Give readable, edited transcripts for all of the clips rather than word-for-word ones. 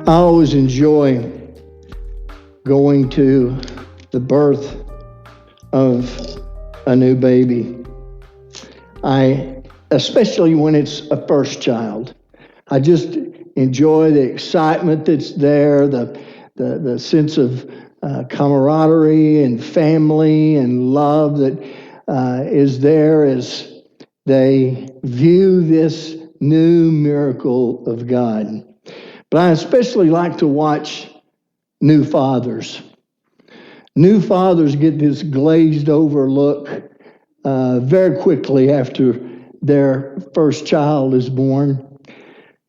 I always enjoy going to the birth of a new baby. Especially when it's a first child. I just enjoy the excitement that's there, the sense of camaraderie and family and love that is there as they view this new miracle of God. But I especially like to watch new fathers. New fathers get this glazed over look very quickly after their first child is born.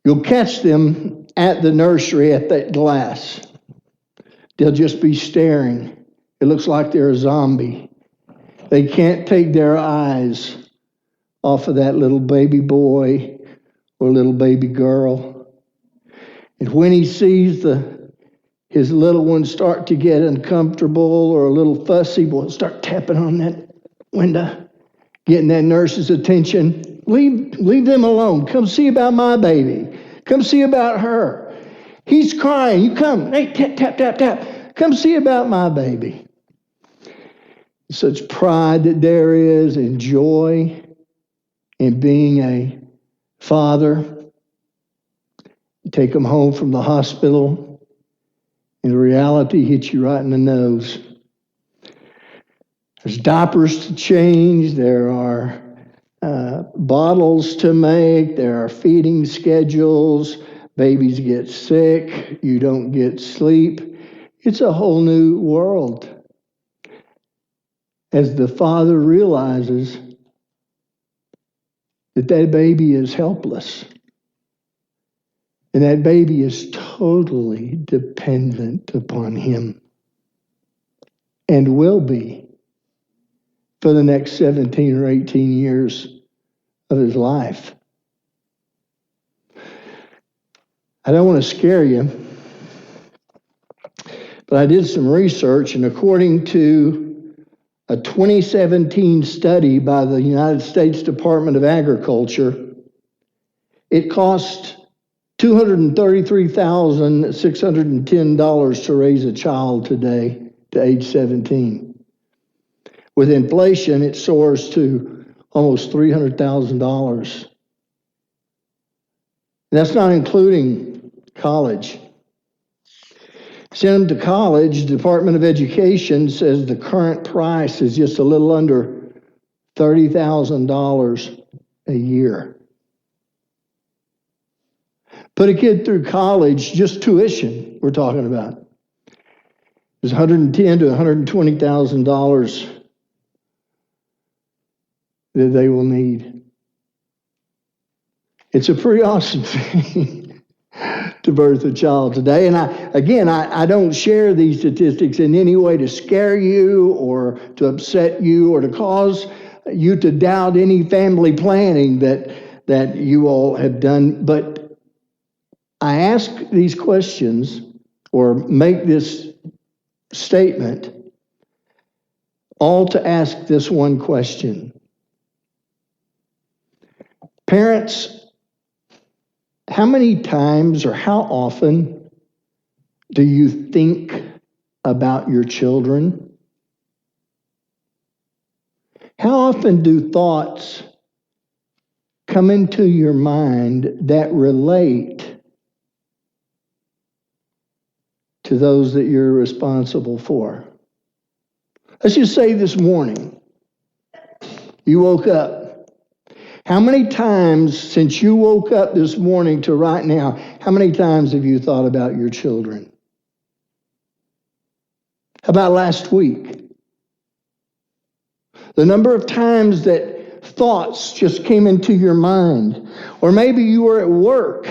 You'll catch them at the nursery at that glass. They'll just be staring. It looks like they're a zombie. They can't take their eyes off of that little baby boy or little baby girl. And when he sees his little one start to get uncomfortable or a little fussy, we'll start tapping on that window, getting that nurse's attention. Leave them alone. Come see about my baby. Come see about her. He's crying. You come. Hey, tap, tap, tap, tap. Come see about my baby. Such pride that there is and joy in being a father. You take them home from the hospital, and reality hits you right in the nose. There's diapers to change. There are bottles to make. There are feeding schedules. Babies get sick. You don't get sleep. It's a whole new world. As the father realizes that baby is helpless. And that baby is totally dependent upon him. And will be for the next 17 or 18 years of his life. I don't want to scare you, but I did some research, and according to a 2017 study by the United States Department of Agriculture, it cost $233,610 to raise a child today to age 17. With inflation, it soars to almost $300,000. That's not including college. Send them to college, the Department of Education says the current price is just a little under $30,000 a year. Put a kid through college, just tuition we're talking about, is $110,000 to $120,000 that they will need. It's a pretty awesome thing to birth a child today. And I don't share these statistics in any way to scare you or to upset you or to cause you to doubt any family planning that you all have done. But I ask these questions or make this statement all to ask this one question. Parents, how many times or how often do you think about your children? How often do thoughts come into your mind that relate to those that you're responsible for? Let's just say this morning, you woke up. How many times since you woke up this morning to right now, how many times have you thought about your children? How about last week? The number of times that thoughts just came into your mind. Or maybe you were at work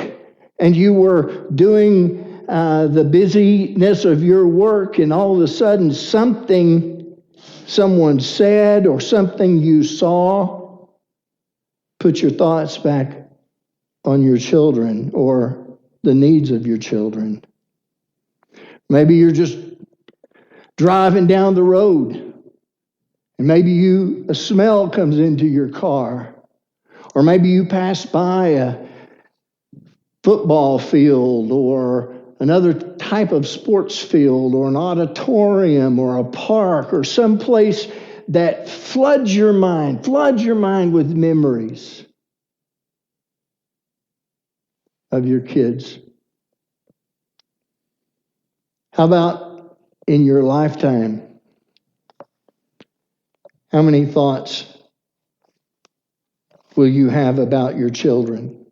and you were doing the busyness of your work, and all of a sudden something someone said or something you saw put your thoughts back on your children or the needs of your children. Maybe you're just driving down the road and maybe a smell comes into your car, or maybe you pass by a football field or another type of sports field or an auditorium or a park or some place that floods your mind with memories of your kids. How about in your lifetime? How many thoughts will you have about your children?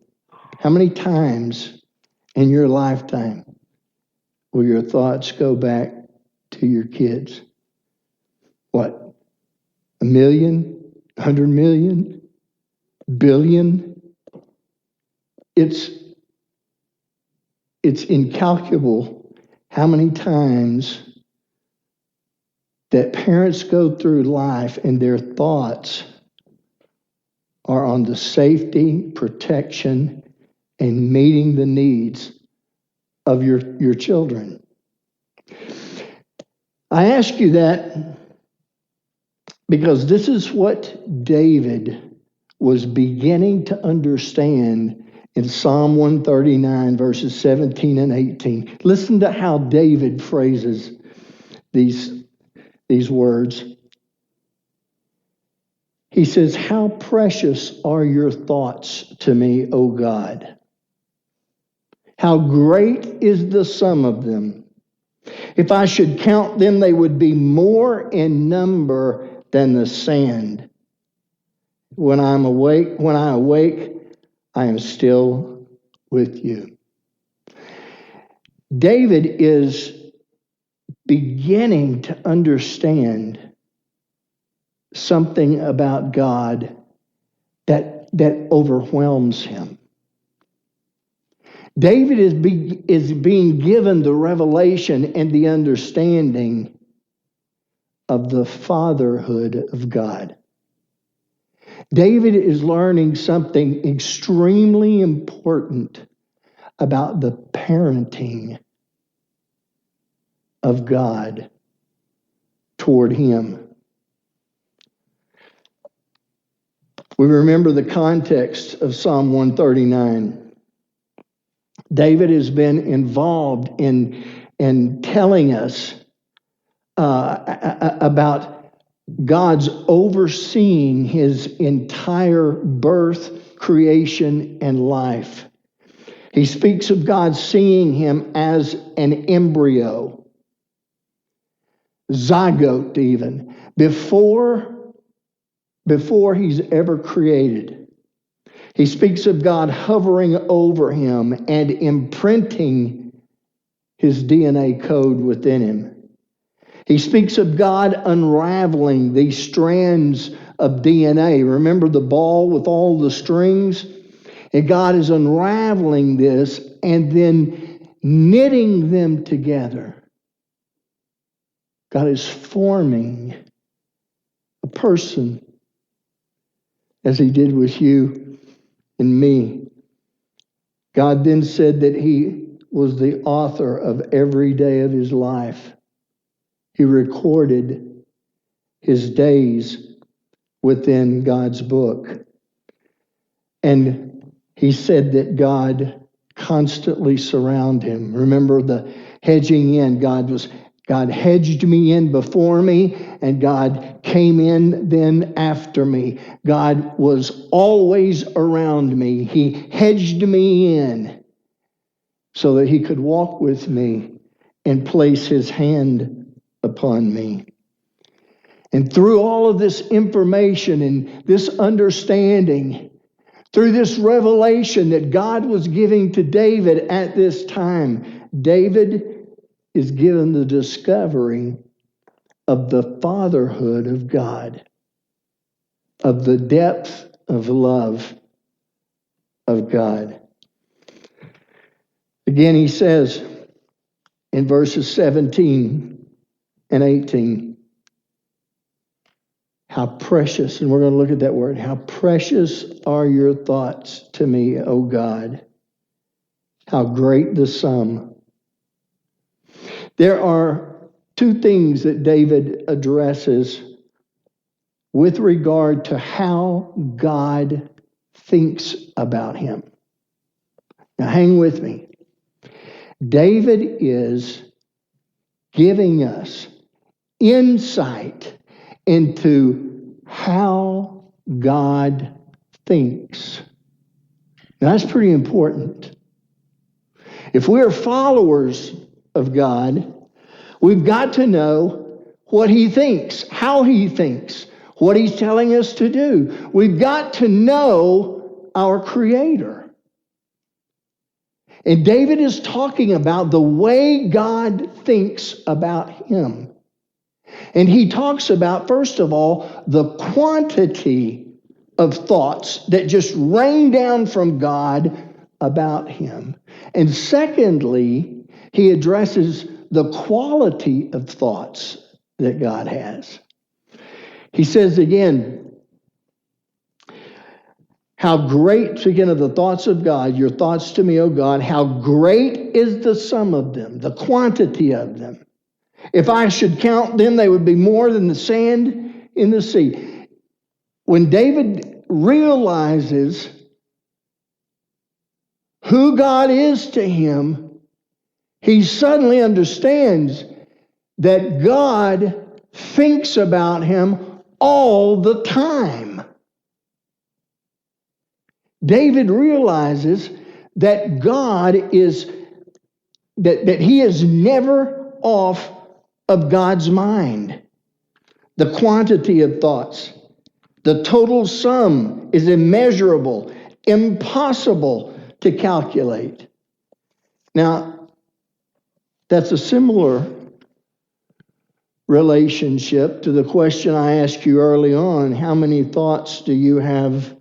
How many times in your lifetime will your thoughts go back to your kids? What? 1 million? 100 million? Billion? It's incalculable how many times that parents go through life and their thoughts are on the safety, protection, and meeting the needs of your children. I ask you that because this is what David was beginning to understand in Psalm 139, verses 17 and 18. Listen to how David phrases these words. He says, "How precious are your thoughts to me, O God. How great is the sum of them. If I should count them, they would be more in number than the sand. When I awake, I am still with you." David is beginning to understand something about God that overwhelms him. David is being given the revelation and the understanding of the fatherhood of God. David is learning something extremely important about the parenting of God toward him. We remember the context of Psalm 139. David has been involved in telling us about God's overseeing his entire birth, creation, and life. He speaks of God seeing him as an embryo, zygote even, before he's ever created. He speaks of God hovering over him and imprinting his DNA code within him. He speaks of God unraveling these strands of DNA. Remember the ball with all the strings? And God is unraveling this and then knitting them together. God is forming a person as he did with you and me. God then said that he was the author of every day of his life. He recorded his days within God's book. And he said that God constantly surrounded him. Remember the hedging in. God hedged me in before me, and God came in then after me. God was always around me. He hedged me in so that he could walk with me and place his hand upon me. And through all of this information and this understanding, through this revelation that God was giving to David at this time, David is given the discovery of the fatherhood of God, of the depth of love of God. Again, he says in verses 17 and 18, how precious, and we're going to look at that word, how precious are your thoughts to me, O God. How great the sum. There are two things that David addresses with regard to how God thinks about him. Now hang with me. David is giving us insight into how God thinks. Now, that's pretty important. If we are followers of God, we've got to know what He thinks, how He thinks, what He's telling us to do. We've got to know our Creator. And David is talking about the way God thinks about Him. And he talks about, first of all, the quantity of thoughts that just rain down from God about Him. And secondly, he addresses the quality of thoughts that God has. He says again, how great, speaking of the thoughts of God, your thoughts to me, O God, how great is the sum of them, the quantity of them. If I should count them, they would be more than the sand in the sea. When David realizes who God is to him, he suddenly understands that God thinks about him all the time. David realizes that God is, that he is never off of God's mind. The quantity of thoughts, the total sum is immeasurable, impossible to calculate. Now, that's a similar relationship to the question I asked you early on. How many thoughts do you have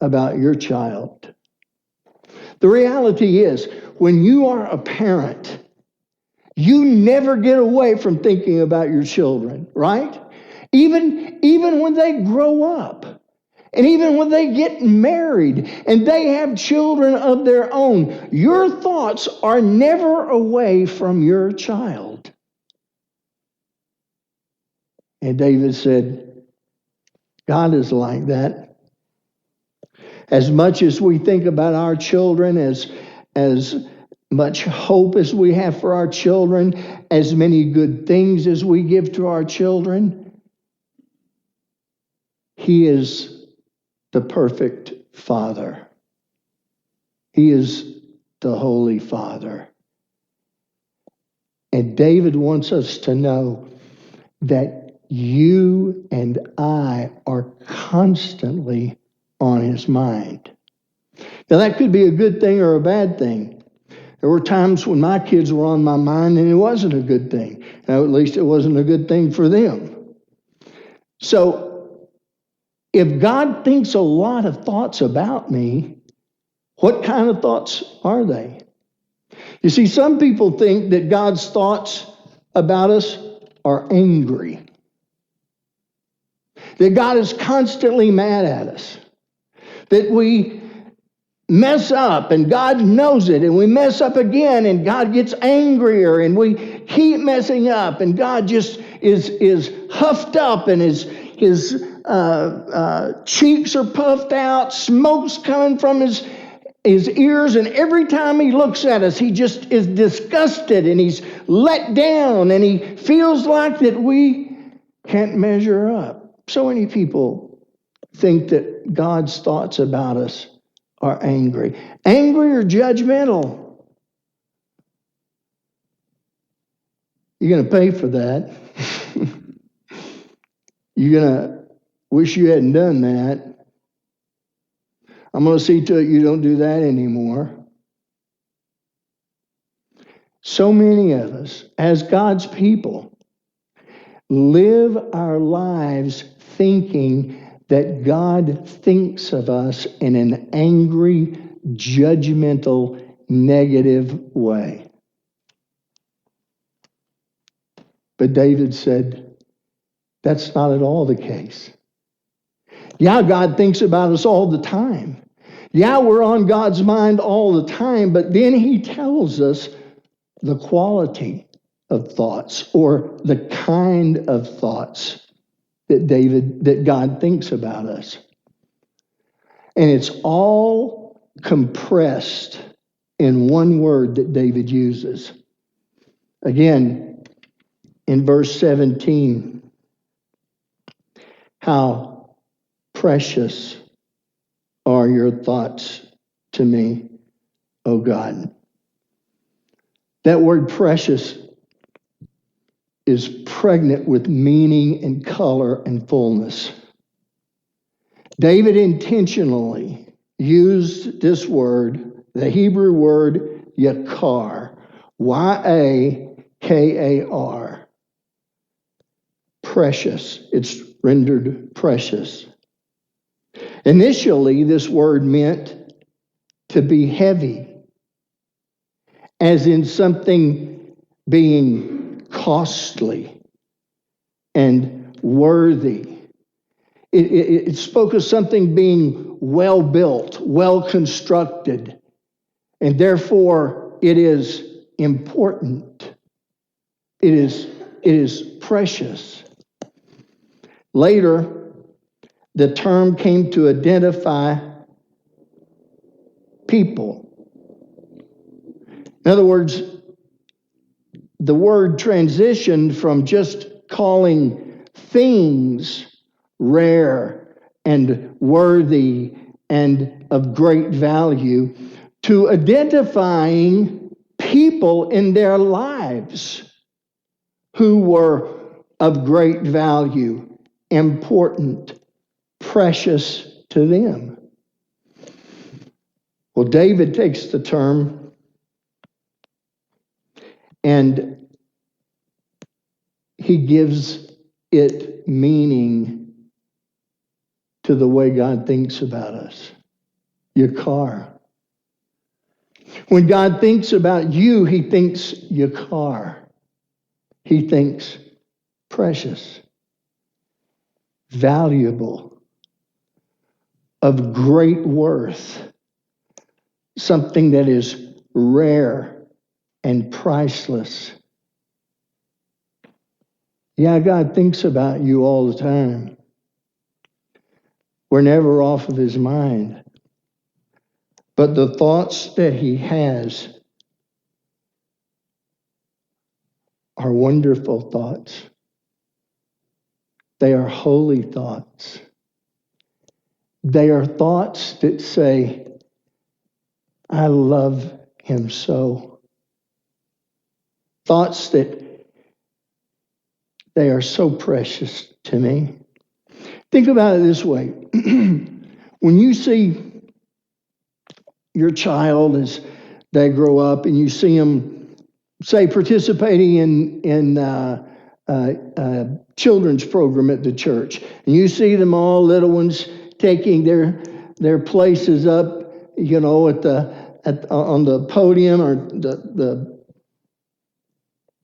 about your child? The reality is, when you are a parent, you never get away from thinking about your children, right? Even when they grow up, and even when they get married and they have children of their own, your thoughts are never away from your child. And David said, God is like that. As much as we think about our children, as much hope as we have for our children, as many good things as we give to our children, He is the perfect Father. He is the Holy Father. And David wants us to know that you and I are constantly on His mind. Now, that could be a good thing or a bad thing. There were times when my kids were on my mind and it wasn't a good thing. Now, at least it wasn't a good thing for them. So, if God thinks a lot of thoughts about me, what kind of thoughts are they? You see, some people think that God's thoughts about us are angry. That God is constantly mad at us. That we mess up and God knows it, and we mess up again and God gets angrier, and we keep messing up and God just is huffed up and his cheeks are puffed out, smoke's coming from his ears, and every time he looks at us, he just is disgusted and he's let down and he feels like that we can't measure up. So many people think that God's thoughts about us are angry. Angry or judgmental. You're going to pay for that. You're going to wish you hadn't done that. I'm going to see to it you don't do that anymore. So many of us, as God's people, live our lives thinking that God thinks of us in an angry, judgmental, negative way. But David said, that's not at all the case. Yeah, God thinks about us all the time. Yeah, we're on God's mind all the time, but then He tells us the quality of thoughts, or the kind of thoughts that God thinks about us. And it's all compressed in one word that David uses. Again, in verse 17, how precious are your thoughts to me, O God. That word precious is pregnant with meaning and color and fullness. David intentionally used this word, the Hebrew word yakar, Y-A-K-A-R, precious. It's rendered precious. Initially, this word meant to be heavy, as in something being costly and worthy. It spoke of something being well built, well constructed, and therefore it is important. It is precious. Later, the term came to identify people. In other words, the word transitioned from just calling things rare and worthy and of great value to identifying people in their lives who were of great value, important, precious to them. Well, David takes the term and he gives it meaning to the way God thinks about us. Your car. When God thinks about you, he thinks your car. He thinks precious, valuable, of great worth, something that is rare and priceless. Yeah, God thinks about you all the time. We're never off of his mind. But the thoughts that he has are wonderful thoughts. They are holy thoughts. They are thoughts that say, I love him so. Thoughts that they are so precious to me. Think about it this way. When you see your child as they grow up and you see them, say, participating in children's program at the church, and you see them all, little ones, taking their places up, you know, on the podium or the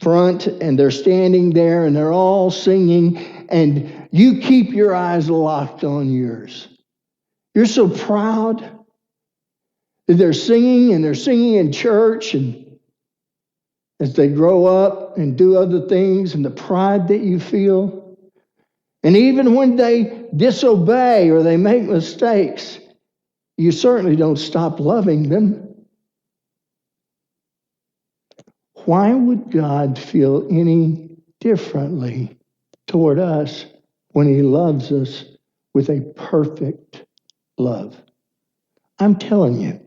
front, and they're standing there and they're all singing, and you keep your eyes locked on yours. You're so proud that they're singing, and they're singing in church, and as they grow up and do other things, and the pride that you feel. And even when they disobey or they make mistakes, you certainly don't stop loving them. Why would God feel any differently toward us when he loves us with a perfect love? I'm telling you,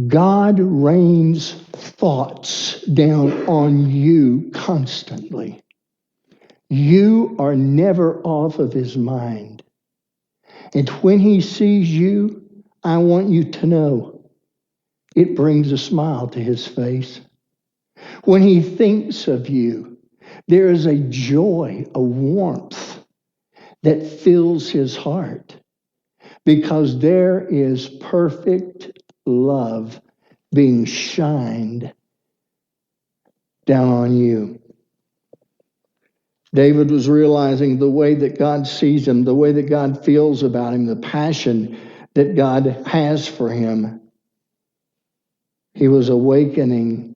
God rains thoughts down on you constantly. You are never off of his mind. And when he sees you, I want you to know it brings a smile to his face. When he thinks of you, there is a joy, a warmth that fills his heart, because there is perfect love being shined down on you. David was realizing the way that God sees him, the way that God feels about him, the passion that God has for him. He was awakening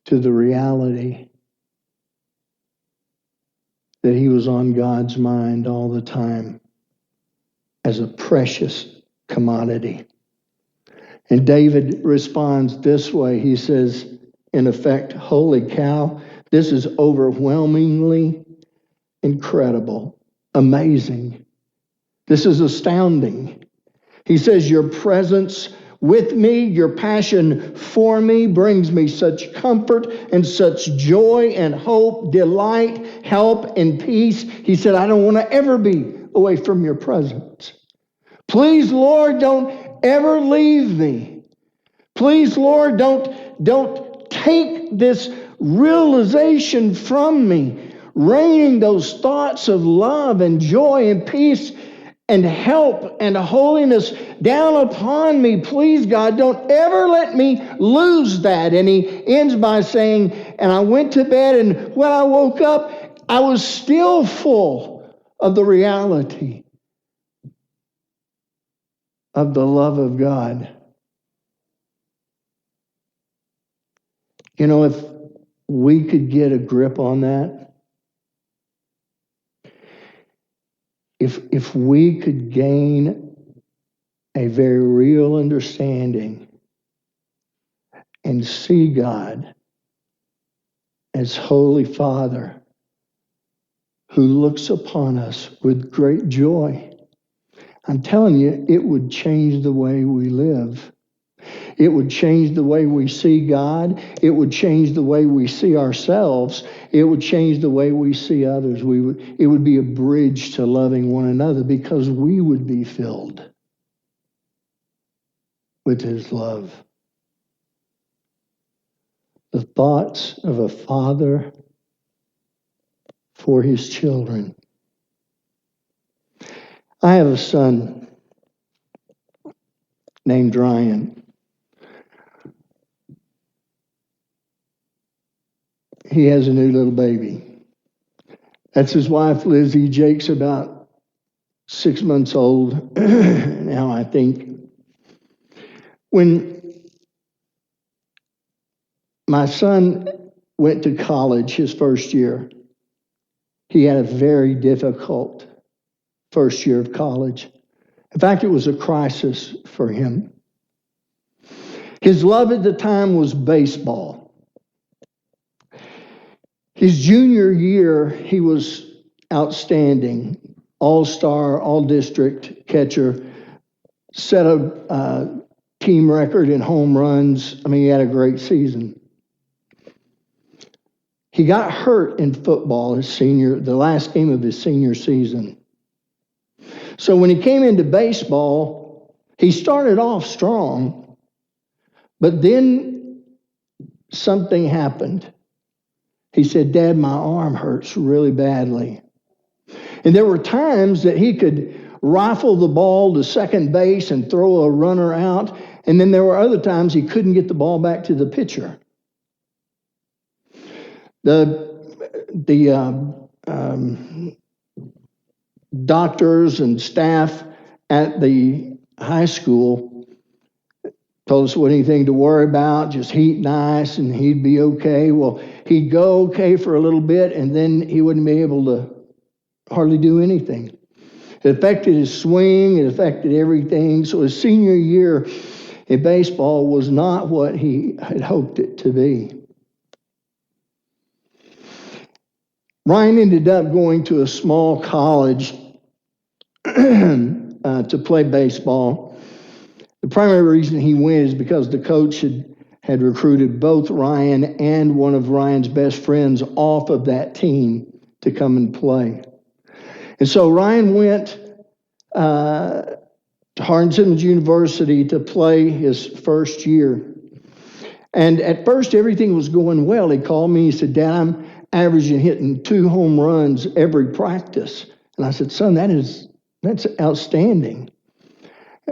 to the reality that he was on God's mind all the time as a precious commodity. And David responds this way. He says, in effect, holy cow, this is overwhelmingly incredible, amazing. This is astounding. He says, your presence with me, your passion for me brings me such comfort and such joy and hope, delight, help, and peace. He said, I don't want to ever be away from your presence. Please, Lord, don't ever leave me. Please, Lord, don't take this realization from me, raining those thoughts of love and joy and peace and help and holiness down upon me. Please, God, don't ever let me lose that. And he ends by saying, and I went to bed, and when I woke up, I was still full of the reality of the love of God. You know, if we could get a grip on that, if we could gain a very real understanding and see God as Holy Father who looks upon us with great joy, I'm telling you, it would change the way we live. It would change the way we see God. It would change the way we see ourselves. It would change the way we see others. It would be a bridge to loving one another because we would be filled with His love. The thoughts of a father for his children. I have a son named Ryan. He has a new little baby. That's his wife, Lizzie. Jake's about 6 months old now, I think. When my son went to college his first year, he had a very difficult first year of college. In fact, it was a crisis for him. His love at the time was baseball. His junior year, he was outstanding, all-star, all-district catcher, set a team record in home runs. I mean, he had a great season. He got hurt in football the last game of his senior season. So when he came into baseball, he started off strong, but then something happened. He said, Dad, my arm hurts really badly. And there were times that he could rifle the ball to second base and throw a runner out, and then there were other times he couldn't get the ball back to the pitcher. The doctors and staff at the high school told us what anything to worry about, just heat and ice, and he'd be okay. Well, he'd go okay for a little bit, and then he wouldn't be able to hardly do anything. It affected his swing, it affected everything. So his senior year in baseball was not what he had hoped it to be. Ryan ended up going to a small college to play baseball. The primary reason he went is because the coach had recruited both Ryan and one of Ryan's best friends off of that team to come and play. And so Ryan went to Hardin-Simmons University to play his first year. And at first, everything was going well. He called me, he said, Dad, I'm averaging hitting 2 home runs every practice. And I said, son, that's outstanding.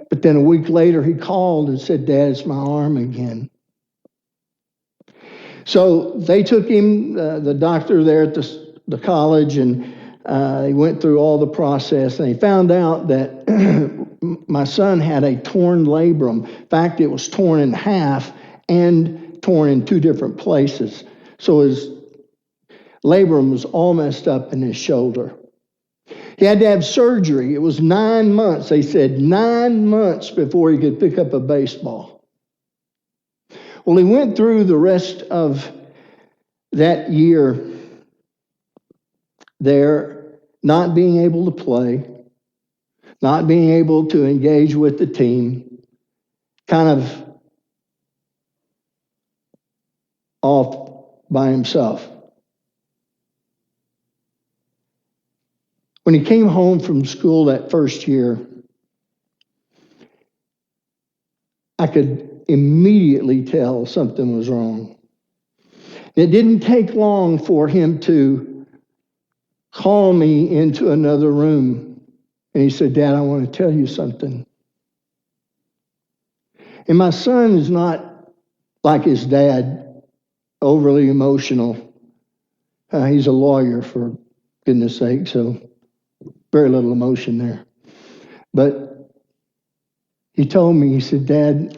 But then a week later, he called and said, Dad, it's my arm again. So they took him, the doctor there at the college, and he went through all the process, and he found out that my son had a torn labrum. In fact, it was torn in half and torn in 2 different places. So his labrum was all messed up in his shoulder. He had to have surgery. It was 9 months. They said 9 months before he could pick up a baseball. Well, he went through the rest of that year there, not being able to play, not being able to engage with the team, kind of off by himself. When he came home from school that first year, I could immediately tell something was wrong. It didn't take long for him to call me into another room. And he said, "Dad, I want to tell you something." And my son is not like his dad, overly emotional. He's a lawyer, for goodness sake, so very little emotion there. But he told me, he said, "Dad,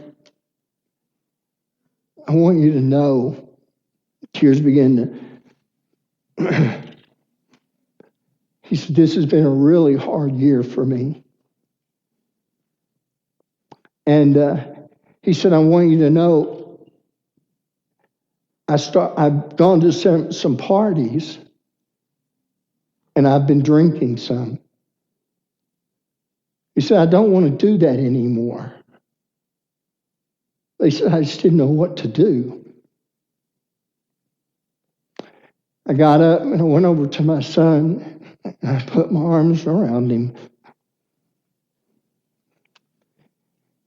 I want you to know," tears began to, he said, "This has been a really hard year for me." And he said, "I want you to know, I've gone to some parties, and I've been drinking some." He said, "I don't want to do that anymore." He said, "I just didn't know what to do." I got up and I went over to my son and I put my arms around him.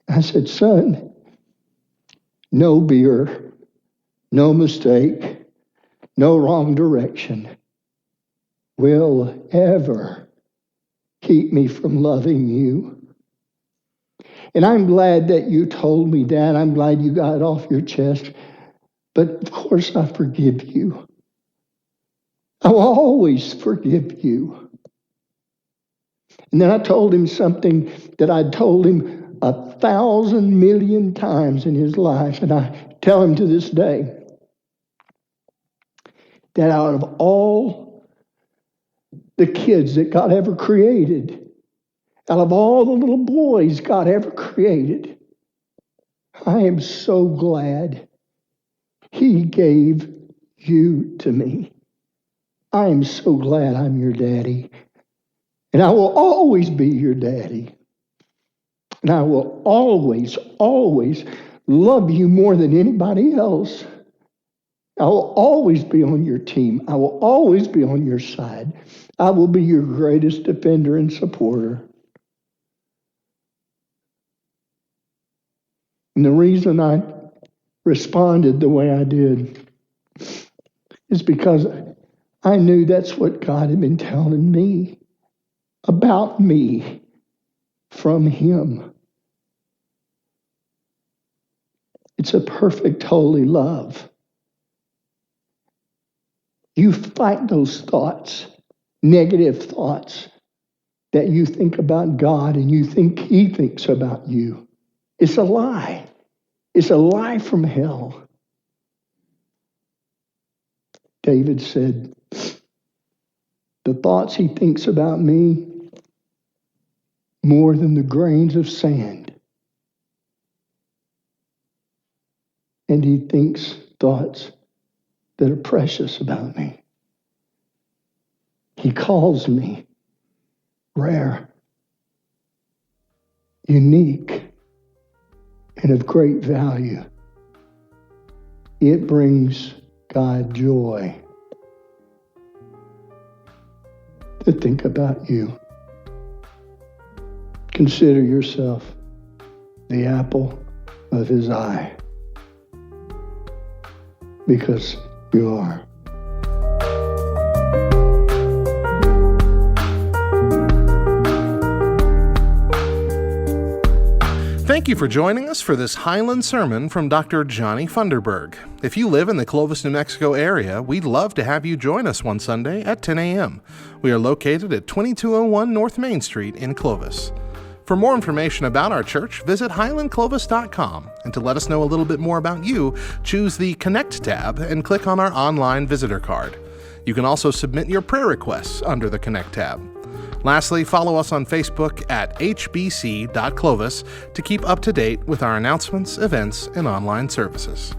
I said, "Son, no beer, no mistake, no wrong direction will ever keep me from loving you. And I'm glad that you told me, Dad. I'm glad you got it off your chest. But of course I forgive you. I will always forgive you." And then I told him something that I'd told him 1,000 million times in his life, and I tell him to this day, that out of all the kids that God ever created, out of all the little boys God ever created, I am so glad He gave you to me. I am so glad I'm your daddy. And I will always be your daddy. And I will always, always love you more than anybody else. I will always be on your team. I will always be on your side. I will be your greatest defender and supporter. And the reason I responded the way I did is because I knew that's what God had been telling me about me from Him. It's a perfect, holy love. You fight those thoughts, negative thoughts that you think about God and you think He thinks about you. It's a lie. It's a lie from hell. David said, "The thoughts he thinks about me more than the grains of sand." And he thinks thoughts that are precious about me. He calls me rare, unique, and of great value. It brings God joy to think about you. Consider yourself the apple of His eye, because you are. Thank you for joining us for this Highland sermon from Dr. Johnny Funderburg. If you live in the Clovis, New Mexico area, we'd love to have you join us one Sunday at 10 a.m. We are located at 2201 North Main Street in Clovis. For more information about our church, visit highlandclovis.com, and to let us know a little bit more about you, choose the Connect tab and click on our online visitor card. You can also submit your prayer requests under the Connect tab. Lastly, follow us on Facebook at hbc.clovis to keep up to date with our announcements, events, and online services.